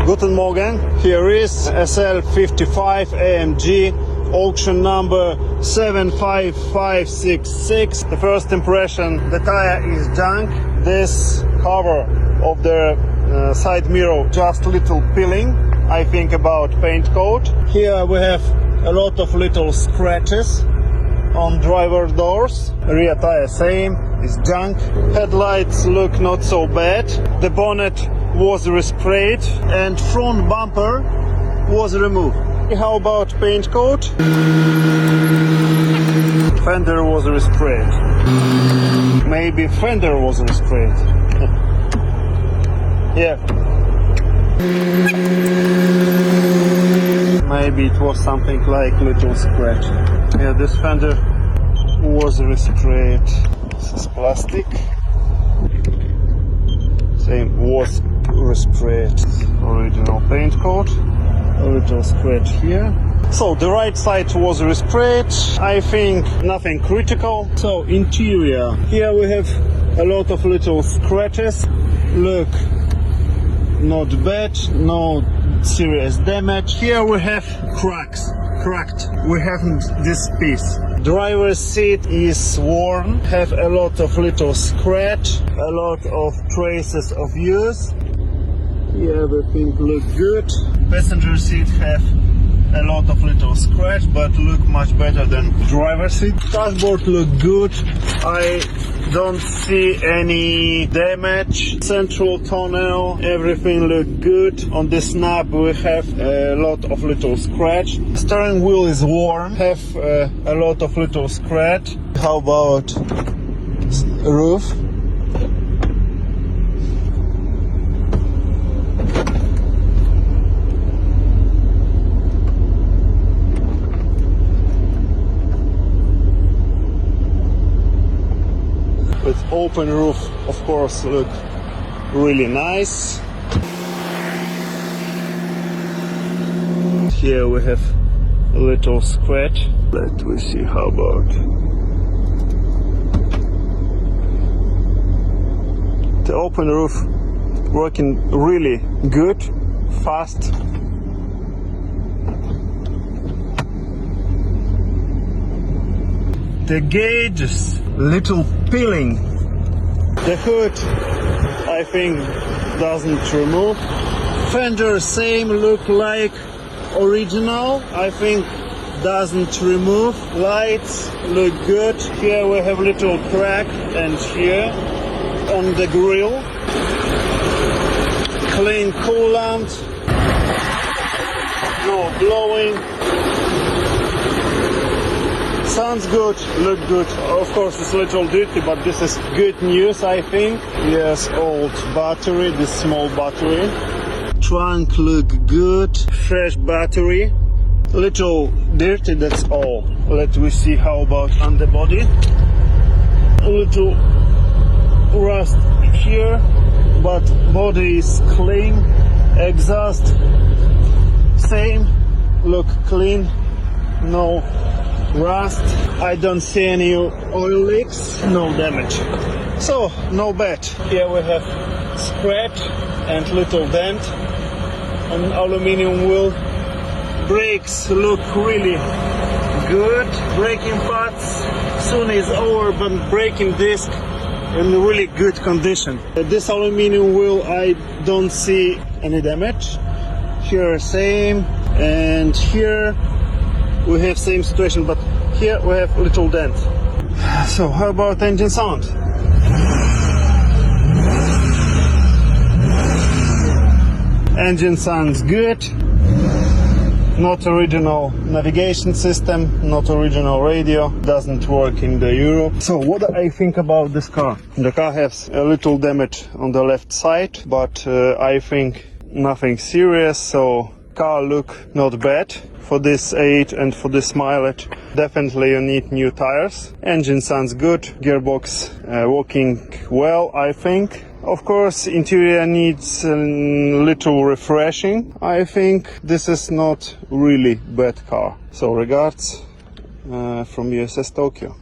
Guten Morgen. Here is SL55 AMG, auction number 75566. The first impression, the tire is junk. This cover of the side mirror just little peeling. I think about paint coat. Here we have a lot of little scratches on driver doors. Rear tire same, is junk. Headlights look not so bad. The bonnet was resprayed and front bumper was removed. How about paint coat? Fender was resprayed. Maybe fender was resprayed. Yeah. Maybe it was something like little scratch. Yeah, this fender was resprayed. This is plastic. Same was resprayed. Original paint coat. A little scratch here. So the right side was resprayed. I think nothing critical. So interior. Here we have a lot of little scratches. Look, not bad, no serious damage. Here we have cracks. Cracked. We haven't this piece. Driver's seat is worn. Have a lot of little scratch. A lot of traces of use. Here everything look good. Passenger seat have a lot of little scratch, but look much better than driver's seat. Dashboard look good. I don't see any damage. Central tunnel, everything look good. On this knob we have a lot of little scratch. Steering wheel is worn. Have a lot of little scratch. How about roof? With open roof, of course, look really nice. Here we have a little scratch. Let me see how about. The open roof working really good, fast. The gauges, little peeling. The hood, I think, doesn't remove. Fender, same, look like original. I think doesn't remove. Lights look good. Here we have little crack, and here on the grill. Clean coolant. No blowing. Sounds good, look good. Of course it's a little dirty, but this is good news, I think. Yes, old battery, this small battery. Trunk look good, fresh battery. Little dirty, that's all. Let me see how about underbody. A little rust here, but body is clean. Exhaust, same, look clean, no rust. I don't see any oil leaks, no damage. So, no bad. Here we have scratch and little dent on aluminium wheel. Brakes look really good. Braking pads soon is over, but braking disc in really good condition. This aluminium wheel, I don't see any damage. Here same, and here we have same situation, but here we have little dent. So how about engine sound? Engine sounds good. Not original navigation system, not original radio, doesn't work in the Europe. So what I think about this car? The car has a little damage on the left side, but I think nothing serious, so car look not bad. For this age and for this mileage, definitely you need new tires. Engine sounds good, gearbox working well, I think. Of course, interior needs a little refreshing. I think this is not really bad car. So regards from USS Tokyo.